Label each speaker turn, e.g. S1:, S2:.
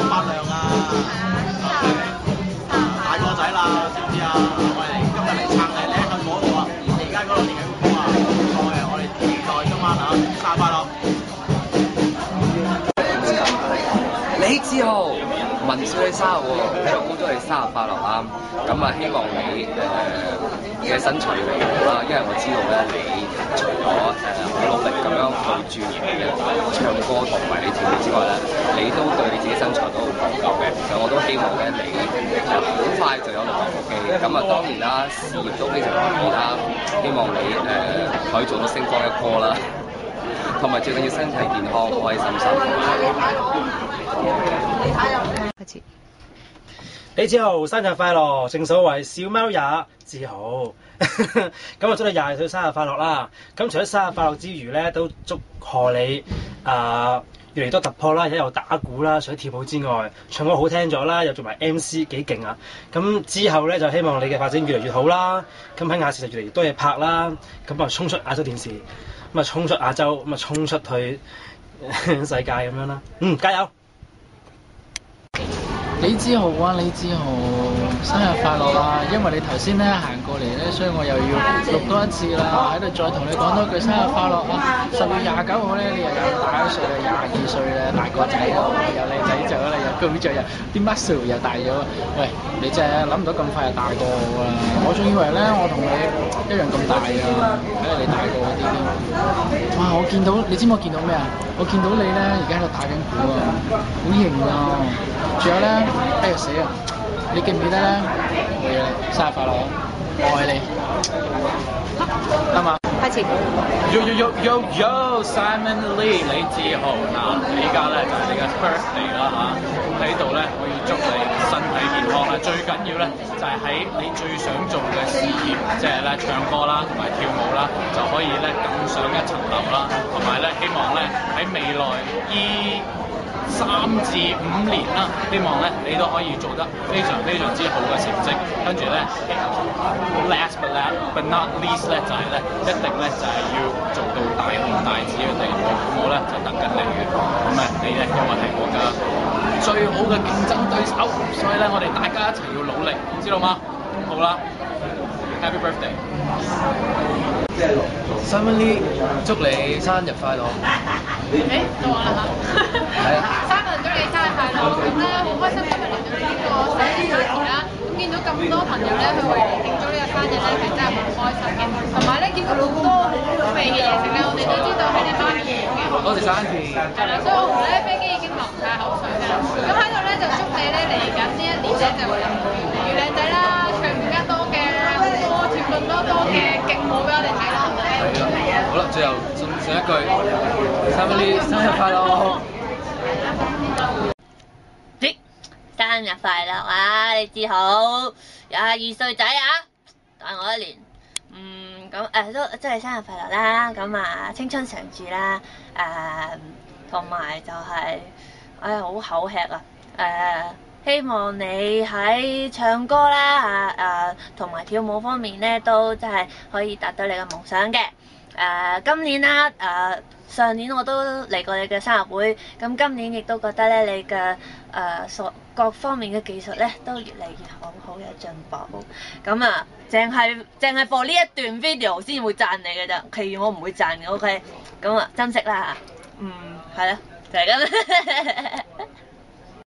S1: 發亮啊！大個仔啦，知唔知啊？我哋今日嚟撐你，你喺嗰度啊！你而家嗰度練緊功啊！我哋期待今晚啊，生日快樂！
S2: 李志豪，文少你生日喎，喺度恭祝你生日快樂啊！咁啊，希望你嘅身材越嚟越好啦，因為我知道咧，你除咗好努力咁樣去鑽研你嘅唱歌同埋你跳舞之外咧，你都對你自己身材都好講究嘅。其實我都希望咧，你好快就有6嚿腹肌。咁啊，當然啦，事業都非常如意啦，希望你可以做到星光一哥啦。同埋最緊要身體健康，開心心。
S3: 開始。
S4: 李志豪生日快樂！正所謂小貓也自豪。咁啊，祝你20歲生日快樂啦！咁除咗生日快樂之餘咧，都祝賀你越嚟越多突破啦，而家又打鼓啦，除咗跳舞之外，唱歌好聽咗啦，又做埋 MC 幾勁啊！咁之後咧就希望你嘅發展越嚟越好啦，咁喺亞視就越嚟越多嘢拍啦，咁啊衝出亞洲電視，咁啊衝出亞洲，咁啊衝出去世界咁樣啦！加油！
S5: 李志豪啊，李志豪，生日快樂啊！因為你頭先咧行過嚟咧，所以我又要錄多一次啦，喺度再同你講多句生日快樂啊！10月29號咧，你又大咗歲啦，22歲啦，大個仔啦，又靚仔咗啦，又高咗，又啲 muscle 又大咗。喂，你真係諗唔到咁快就大過我啊！我仲以為咧我同你一樣咁大啊，睇嚟你大過我啲添。哇！我見到你知唔知我見到咩啊？我見到你咧而家喺度打緊鼓啊，好型啊！仲有咧，哎呀死啊！你記唔記得咧？冇嘢啦，生日快樂，我愛你，啱嘛？
S3: 開始。
S5: Simon Lee 李志豪嗱，依家咧就係你嘅 birthday 啦嚇，喺度咧我要祝你身體健康啦，最緊要咧就係喺你最想做嘅事業，即係咧唱歌啦同埋跳舞啦，就可以咧更上一層樓啦，同埋咧希望咧喺未來3至5年啦，希望咧你都可以做得非常非常之好嘅成績，跟住咧 last but not least 咧就係咧一定咧就係要做到大紅大紫嘅地步，咁我咧就等緊你嘅，咁啊你咧因為係我嘅最好嘅競爭對手，所以咧我哋大家一齊要努力，知道嗎？好啦 ，Happy birthday！
S2: Simon Lee， 祝你生日快樂！
S6: 到我啦嚇，係啊，Simon祝你生日快樂！咁咧好開心今日嚟到呢個生日 party 啦，咁見到咁多朋友咧去為你慶祝呢個生日咧，係真係好開心嘅。同埋咧見到好多好味嘅嘢食咧，我哋都知道係你媽咪煮嘅。
S2: 多謝晒 Auntie。
S6: 係啦，所以我同咧飛機已經流晒口水㗎啦。咁喺度咧就祝你咧嚟緊呢一年咧就會越嚟越靚仔啦，唱更加多嘅歌，跳更多嘅勁舞俾我哋睇啦，係咪？
S2: 係啊，好啦，最後送上一句 ，Simon Lee 生日快樂！
S7: 生日快樂啊！李志豪22歲仔啊，大我1年。咁都祝你生日快樂啦！咁啊，青春常駐啦。同埋就係、好口吃啊！希望你喺唱歌啦同埋跳舞方面咧，都真係可以達到你嘅夢想嘅。今年啦，上年我都嚟過你嘅生日會，咁今年亦都覺得咧你嘅各方面嘅技術咧都越嚟越好，好有進步。咁啊，淨係播呢一段 video 先會讚你嘅咋，其餘我唔會讚嘅。OK，咁啊，珍惜啦嚇。係啦，就係咁。